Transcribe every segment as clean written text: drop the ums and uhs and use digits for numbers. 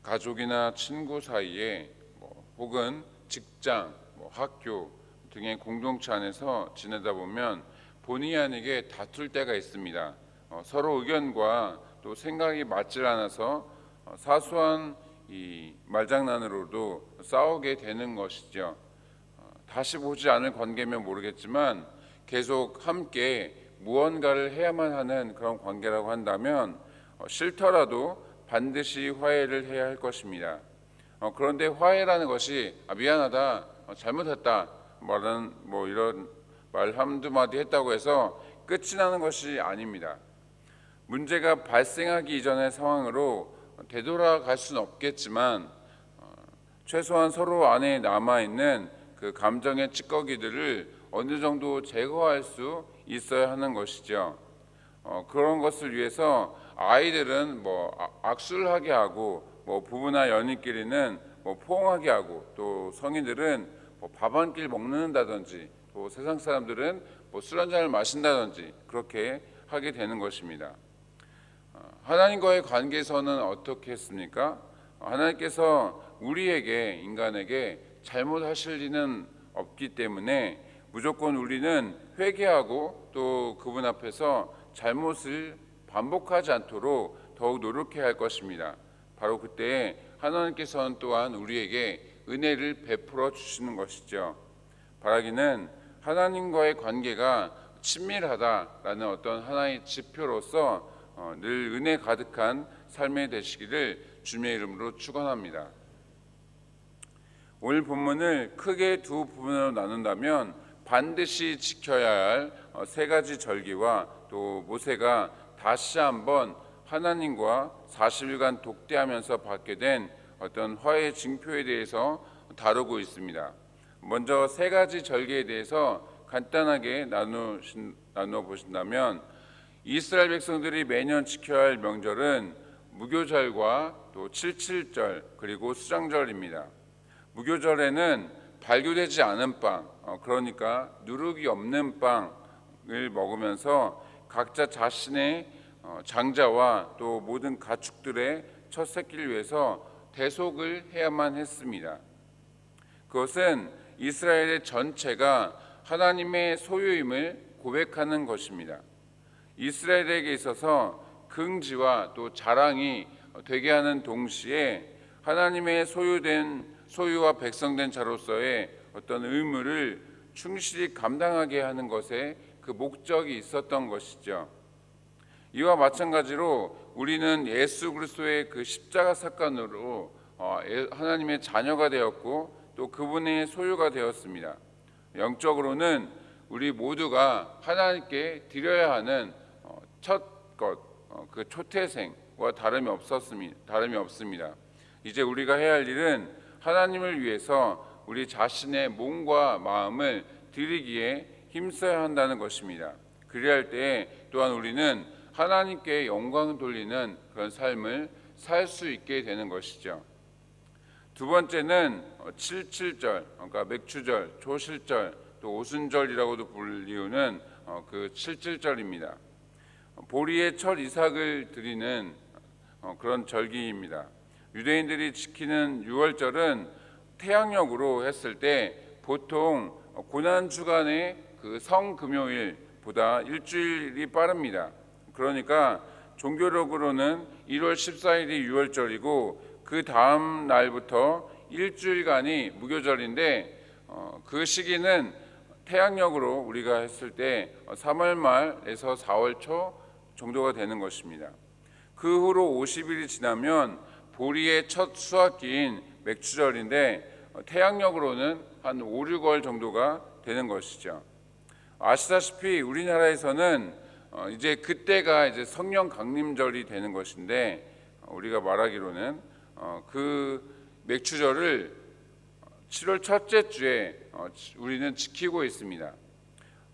가족이나 친구 사이에 혹은 직장, 학교 등의 공동체 안에서 지내다 보면 본의 아니게 다툴 때가 있습니다. 서로 의견과 또 생각이 맞질 않아서 사소한 이 말장난으로도 싸우게 되는 것이죠. 다시 보지 않을 관계면 모르겠지만 계속 함께 무언가를 해야만 하는 그런 관계라고 한다면 싫더라도 반드시 화해를 해야 할 것입니다. 그런데 화해라는 것이 미안하다, 잘못했다, 이런 말 한두 마디 했다고 해서 끝이 나는 것이 아닙니다. 문제가 발생하기 이전의 상황으로 되돌아갈 수는 없겠지만 최소한 서로 안에 남아있는 그 감정의 찌꺼기들을 어느 정도 제거할 수 있어야 하는 것이죠. 그런 것을 위해서 아이들은 악수를 하게 하고 부부나 연인끼리는 포옹하게 하고 또 성인들은 밥 한 끼를 먹는다든지 또 세상 사람들은 술 한 잔을 마신다든지 그렇게 하게 되는 것입니다. 하나님과의 관계에서는 어떻게 했습니까? 하나님께서 우리에게 인간에게 잘못하실 리는 없기 때문에 무조건 우리는 회개하고 또 그분 앞에서 잘못을 반복하지 않도록 더욱 노력해야 할 것입니다. 바로 그때 하나님께서는 또한 우리에게 은혜를 베풀어 주시는 것이죠. 바라기는 하나님과의 관계가 친밀하다라는 어떤 하나의 지표로서 늘 은혜 가득한 삶이 되시기를 주님의 이름으로 축원합니다. 오늘 본문을 크게 두 부분으로 나눈다면 반드시 지켜야 할 세 가지 절기와 또 모세가 다시 한번 하나님과 40일간 독대하면서 받게 된 어떤 화해의 징표에 대해서 다루고 있습니다. 먼저 세 가지 절기에 대해서 간단하게 나누어 보신다면 이스라엘 백성들이 매년 지켜야 할 명절은 무교절과 또 칠칠절 그리고 수장절입니다. 무교절에는 발교되지 않은 빵, 그러니까 누룩이 없는 빵을 먹으면서 각자 자신의 장자와 또 모든 가축들의 첫 새끼를 위해서 대속을 해야만 했습니다. 그것은 이스라엘의 전체가 하나님의 소유임을 고백하는 것입니다. 이스라엘에게 있어서 긍지와 또 자랑이 되게 하는 동시에 하나님의 소유와 백성된 자로서의 어떤 의무를 충실히 감당하게 하는 것에 그 목적이 있었던 것이죠. 이와 마찬가지로 우리는 예수 그리스도의 그 십자가 사건으로 하나님의 자녀가 되었고 또 그분의 소유가 되었습니다. 영적으로는 우리 모두가 하나님께 드려야 하는 첫 것, 그 초태생과 다름이 없습니다. 이제 우리가 해야 할 일은 하나님을 위해서 우리 자신의 몸과 마음을 드리기에 힘써야 한다는 것입니다. 그리할 때 또한 우리는 하나님께 영광을 돌리는 그런 삶을 살 수 있게 되는 것이죠. 두 번째는 칠칠절, 그러니까 맥추절, 초실절, 또 오순절이라고도 불리우는 그 칠칠절입니다. 보리의 첫 이삭을 드리는 그런 절기입니다. 유대인들이 지키는 유월절은 태양력으로 했을 때 보통 고난 주간의 그 성금요일보다 일주일이 빠릅니다. 그러니까 종교력으로는 1월 14일이 유월절이고 그 다음 날부터 일주일간이 무교절인데 그 시기는 태양력으로 우리가 했을 때 3월 말에서 4월 초 정도가 되는 것입니다. 그 후로 50일이 지나면 보리의 첫 수확기인 맥추절인데 태양력으로는 한 5, 6월 정도가 되는 것이죠. 아시다시피 우리나라에서는 이제 그때가 이제 성령 강림절이 되는 것인데 우리가 말하기로는 그 맥추절을 7월 첫째 주에 우리는 지키고 있습니다.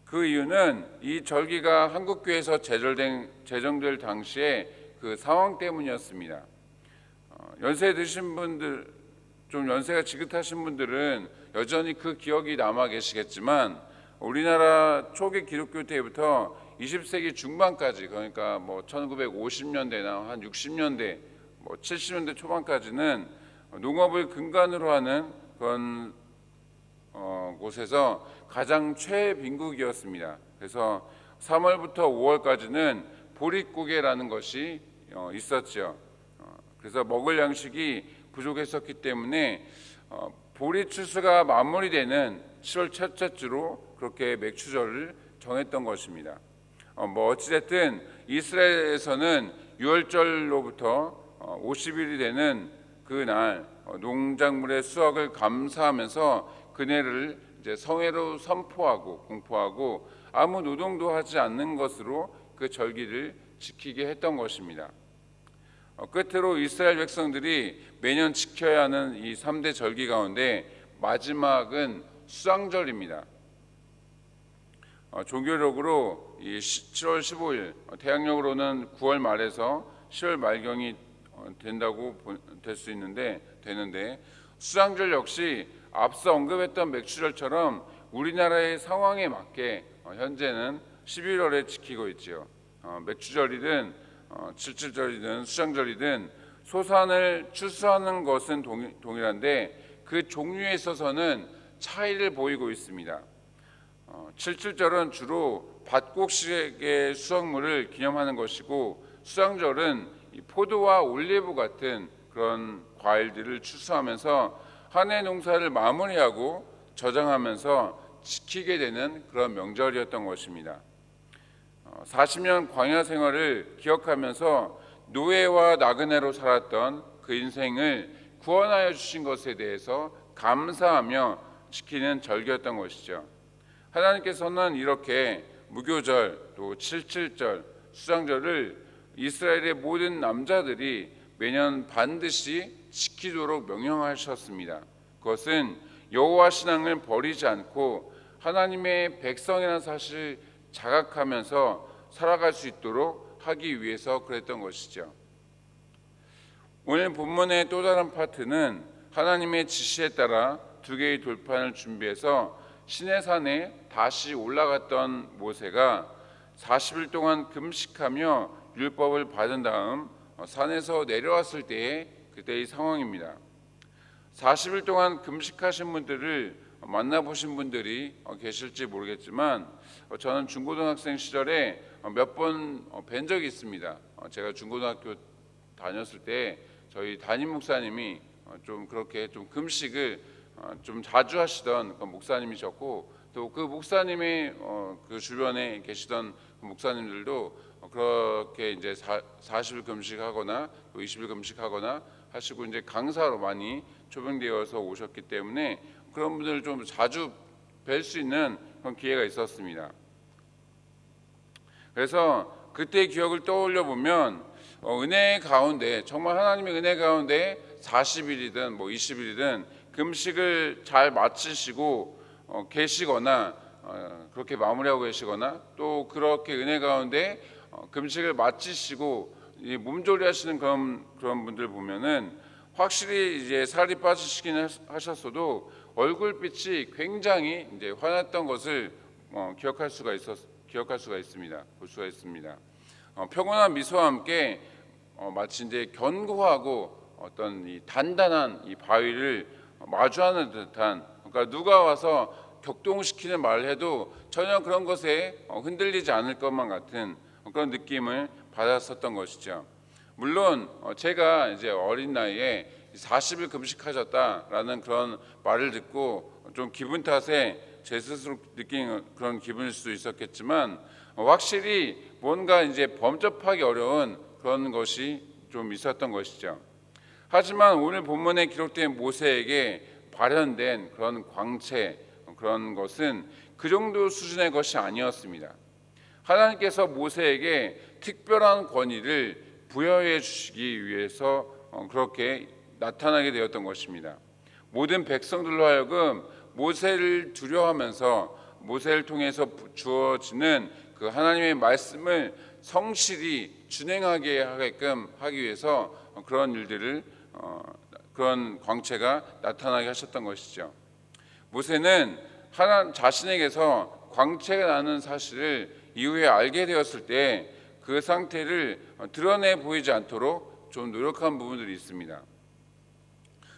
그 이유는 이 절기가 한국교회에서 제정될 당시에 그 상황 때문이었습니다. 연세 드신 분들, 좀 연세가 지긋하신 분들은 여전히 그 기억이 남아 계시겠지만 우리나라 초기 기독교 때부터 20세기 중반까지, 그러니까 1950년대나 한 60년대 70년대 초반까지는 농업을 근간으로 하는 그런 곳에서 가장 최빈국이었습니다. 그래서 3월부터 5월까지는 보릿고개라는 것이 있었죠. 그래서 먹을 양식이 부족했었기 때문에 보리 추수가 마무리되는 7월 첫째 주로 그렇게 맥추절을 정했던 것입니다. 어찌됐든 이스라엘에서는 6월절로부터 50일이 되는 그날 농작물의 수확을 감사하면서 그날을 이제 성회로 선포하고 공포하고 아무 노동도 하지 않는 것으로 그 절기를 지키게 했던 것입니다. 끝으로 이스라엘 백성들이 매년 지켜야 하는 이 3대 절기 가운데 마지막은 수장절입니다. 종교적으로 이 7월 15일, 태양력으로는 9월 말에서 10월 말경이 된다고 될 수 되는데 수장절 역시 앞서 언급했던 맥추절처럼 우리나라의 상황에 맞게 현재는 11월에 지키고 있지요. 맥추절이든 칠칠절이든 수장절이든 소산을 추수하는 것은 동일한데 그 종류에 있어서는 차이를 보이고 있습니다. 칠칠절은 주로 밭곡식의 수확물을 기념하는 것이고 수장절은 포도와 올리브 같은 그런 과일들을 추수하면서 한 해 농사를 마무리하고 저장하면서 지키게 되는 그런 명절이었던 것입니다. 40년 광야 생활을 기억하면서 노예와 나그네로 살았던 그 인생을 구원하여 주신 것에 대해서 감사하며 지키는 절기였던 것이죠. 하나님께서는 이렇게 무교절, 또 칠칠절, 수장절을 이스라엘의 모든 남자들이 매년 반드시 지키도록 명령하셨습니다. 그것은 여호와 신앙을 버리지 않고 하나님의 백성이라는 사실을 자각하면서 살아갈 수 있도록 하기 위해서 그랬던 것이죠. 오늘 본문의 또 다른 파트는 하나님의 지시에 따라 2개의 돌판을 준비해서 시내산에 다시 올라갔던 모세가 40일 동안 금식하며 율법을 받은 다음 산에서 내려왔을 때의 그때의 상황입니다. 40일 동안 금식하신 분들을 만나보신 분들이 계실지 모르겠지만 저는 중고등학생 시절에 몇 번 뵌 적이 있습니다. 제가 중고등학교 다녔을 때 저희 담임 목사님이 좀 그렇게 좀 금식을 좀 자주 하시던 그 목사님이셨고 또 그 목사님의 그 주변에 계시던 그 목사님들도 그렇게 이제 40일 금식하거나 또 20일 금식하거나 하시고 이제 강사로 많이 초빙되어서 오셨기 때문에 그런 분들을 좀 자주 뵐 수 있는 그런 기회가 있었습니다. 그래서 그때의 기억을 떠올려 보면 은혜 가운데 정말 하나님의 은혜 가운데 40일이든 뭐 20일이든 금식을 잘 마치시고 계시거나 그렇게 마무리하고 계시거나 또 그렇게 은혜 가운데 금식을 마치시고 몸조리하시는 그런 분들 보면은 확실히 이제 살이 빠지시긴 하셨어도 얼굴빛이 굉장히 이제 환했던 것을 기억할 수가 있습니다. 볼 수가 있습니다. 평온한 미소와 함께 마치 이제 견고하고 어떤 이 단단한 이 바위를 마주하는 듯한, 그러니까 누가 와서 격동시키는 말을 해도 전혀 그런 것에 흔들리지 않을 것만 같은 그런 느낌을 받았었던 것이죠. 물론 제가 이제 어린 나이에 40일 금식하셨다라는 그런 말을 듣고 좀 기분 탓에 제 스스로 느낀 그런 기분일 수도 있었겠지만 확실히 뭔가 이제 범접하기 어려운 그런 것이 좀 있었던 것이죠. 하지만 오늘 본문에 기록된 모세에게 발현된 그런 광채, 그런 것은 그 정도 수준의 것이 아니었습니다. 하나님께서 모세에게 특별한 권위를 부여해 주시기 위해서 그렇게 나타나게 되었던 것입니다. 모든 백성들로 하여금 모세를 두려워하면서 모세를 통해서 주어지는 그 하나님의 말씀을 성실히 준행하게 하게끔 하기 위해서 그런 일들을 그런 광채가 나타나게 하셨던 것이죠. 모세는 하나님 자신에게서 광채가 나는 사실을 이후에 알게 되었을 때 그 상태를 드러내 보이지 않도록 좀 노력한 부분들이 있습니다.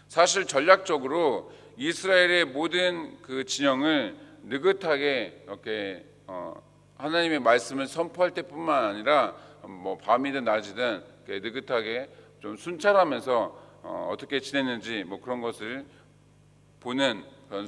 사실 전략적으로 이스라엘의 모든 그 진영을 느긋하게 이렇게 하나님의 말씀을 선포할 때뿐만 아니라 뭐 밤이든 낮이든 느긋하게 좀 순찰하면서 어떻게 지냈는지 뭐 그런 것을 보는 그런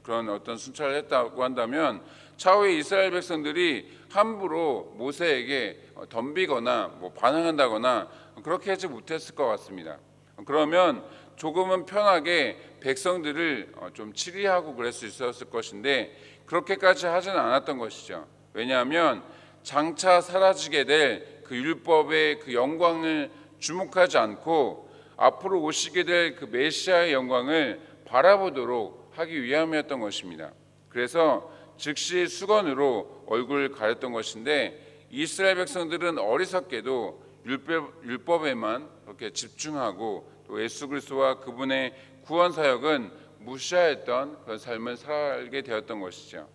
그런 어떤 순찰을 했다고 한다면 차후에 이스라엘 백성들이 함부로 모세에게 덤비거나 뭐 반항한다거나 그렇게 하지 못했을 것 같습니다. 그러면 조금은 편하게 백성들을 좀 치리하고 그럴 수 있었을 것인데 그렇게까지 하지는 않았던 것이죠. 왜냐하면 장차 사라지게 될 그 율법의 그 영광을 주목하지 않고 앞으로 오시게 될 그 메시아의 영광을 바라보도록 하기 위함이었던 것입니다. 그래서 즉시 수건으로 얼굴을 가렸던 것인데 이스라엘 백성들은 어리석게도 율법에만 이렇게 집중하고 또 예수 그리스도와 그분의 구원 사역은 무시하였던 그런 삶을 살게 되었던 것이죠.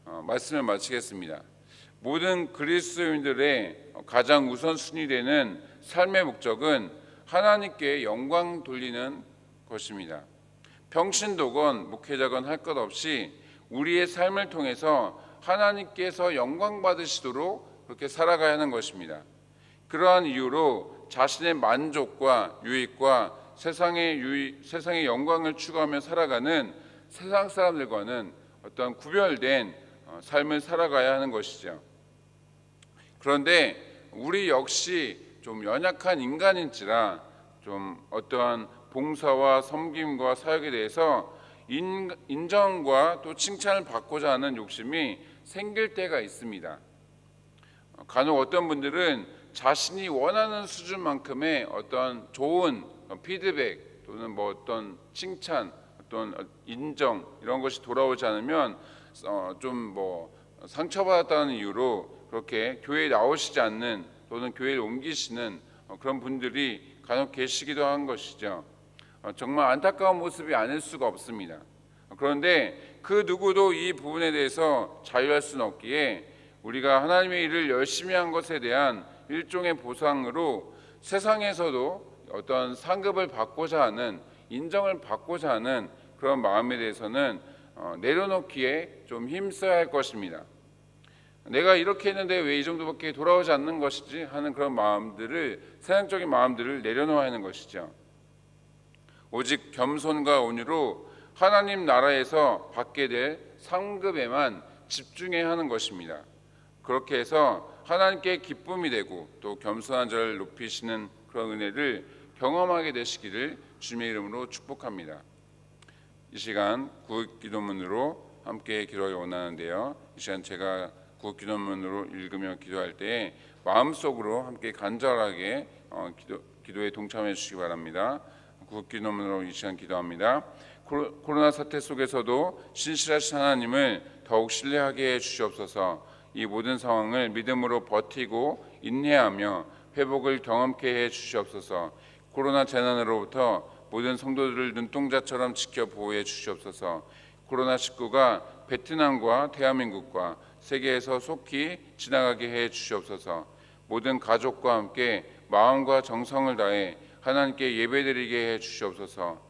말씀을 마치겠습니다. 모든 그리스도인들의 가장 우선순위 되는 삶의 목적은 하나님께 영광 돌리는 것입니다. 평신도건 목회자건 할 것 없이 우리의 삶을 통해서 하나님께서 영광 받으시도록 그렇게 살아가야 하는 것입니다. 그러한 이유로 자신의 만족과 유익과 세상의 영광을 추구하며 살아가는 세상 사람들과는 어떤 구별된 삶을 살아가야 하는 것이죠. 그런데 우리 역시 좀 연약한 인간인지라 좀 어떠한 봉사와 섬김과 사역에 대해서 인정과 또 칭찬을 받고자 하는 욕심이 생길 때가 있습니다. 간혹 어떤 분들은 자신이 원하는 수준만큼의 어떤 좋은 피드백 또는 뭐 어떤 칭찬, 어떤 인정 이런 것이 돌아오지 않으면 좀 뭐 상처받았다는 이유로 그렇게 교회에 나오시지 않는 또는 교회를 옮기시는 그런 분들이 간혹 계시기도 한 것이죠. 정말 안타까운 모습이 아닐 수가 없습니다. 그런데 그 누구도 이 부분에 대해서 자유할 수는 없기에 우리가 하나님의 일을 열심히 한 것에 대한 일종의 보상으로 세상에서도 어떤 상급을 받고자 하는, 인정을 받고자 하는 그런 마음에 대해서는 내려놓기에 좀 힘써야 할 것입니다. 내가 이렇게 했는데 왜 이 정도밖에 돌아오지 않는 것이지 하는 그런 마음들을, 세상적인 마음들을 내려놓아야 하는 것이죠. 오직 겸손과 온유로 하나님 나라에서 받게 될 상급에만 집중해야 하는 것입니다. 그렇게 해서 하나님께 기쁨이 되고 또 겸손한 자를 높이시는 그런 은혜를 경험하게 되시기를 주님의 이름으로 축복합니다. 이 시간 구역기도문으로 함께 기도하기 원하는데요. 이 시간 제가 구역기도문으로 읽으며 기도할 때 마음속으로 함께 간절하게 기도에 동참해 주시기 바랍니다. 구역기도문으로 이 시간 기도합니다. 코로나 사태 속에서도 신실하신 하나님을 더욱 신뢰하게 해 주시옵소서. 이 모든 상황을 믿음으로 버티고 인내하며 회복을 경험케 해 주시옵소서. 코로나 재난으로부터 모든 성도들을 눈동자처럼 지켜 보호해 주시옵소서. 코로나19가 베트남과 대한민국과 세계에서 속히 지나가게 해 주시옵소서. 모든 가족과 함께 마음과 정성을 다해 하나님께 예배드리게 해 주시옵소서.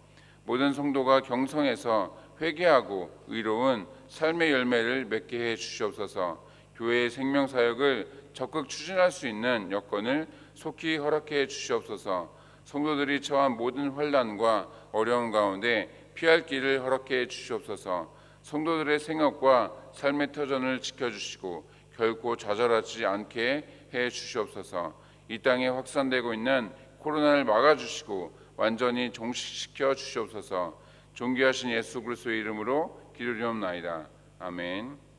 모든 성도가 경성에서 회개하고 의로운 삶의 열매를 맺게 해 주시옵소서. 교회의 생명사역을 적극 추진할 수 있는 여건을 속히 허락해 주시옵소서. 성도들이 처한 모든 환난과 어려움 가운데 피할 길을 허락해 주시옵소서. 성도들의 생업과 삶의 터전을 지켜주시고 결코 좌절하지 않게 해 주시옵소서. 이 땅에 확산되고 있는 코로나를 막아주시고 완전히 종식시켜 주시옵소서. 존귀하신 예수 그리스도의 이름으로 기도드리옵나이다. 아멘.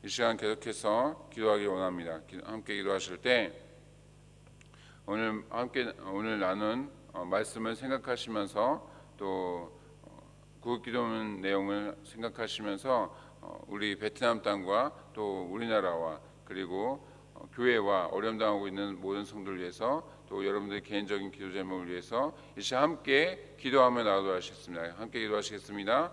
이 시간 계속해서 기도하기 원합니다. 함께 기도하실 때 오늘 나눈 말씀을 생각하시면서 또 구역기도문 내용을 생각하시면서 우리 베트남 땅과 또 우리나라와 그리고 교회와 어려움 당하고 있는 모든 성도를 위해서 또 여러분들의 개인적인 기도 제목을 위해서 이 시간 함께 기도하며 나아가시겠습니다. 함께 기도하시겠습니다.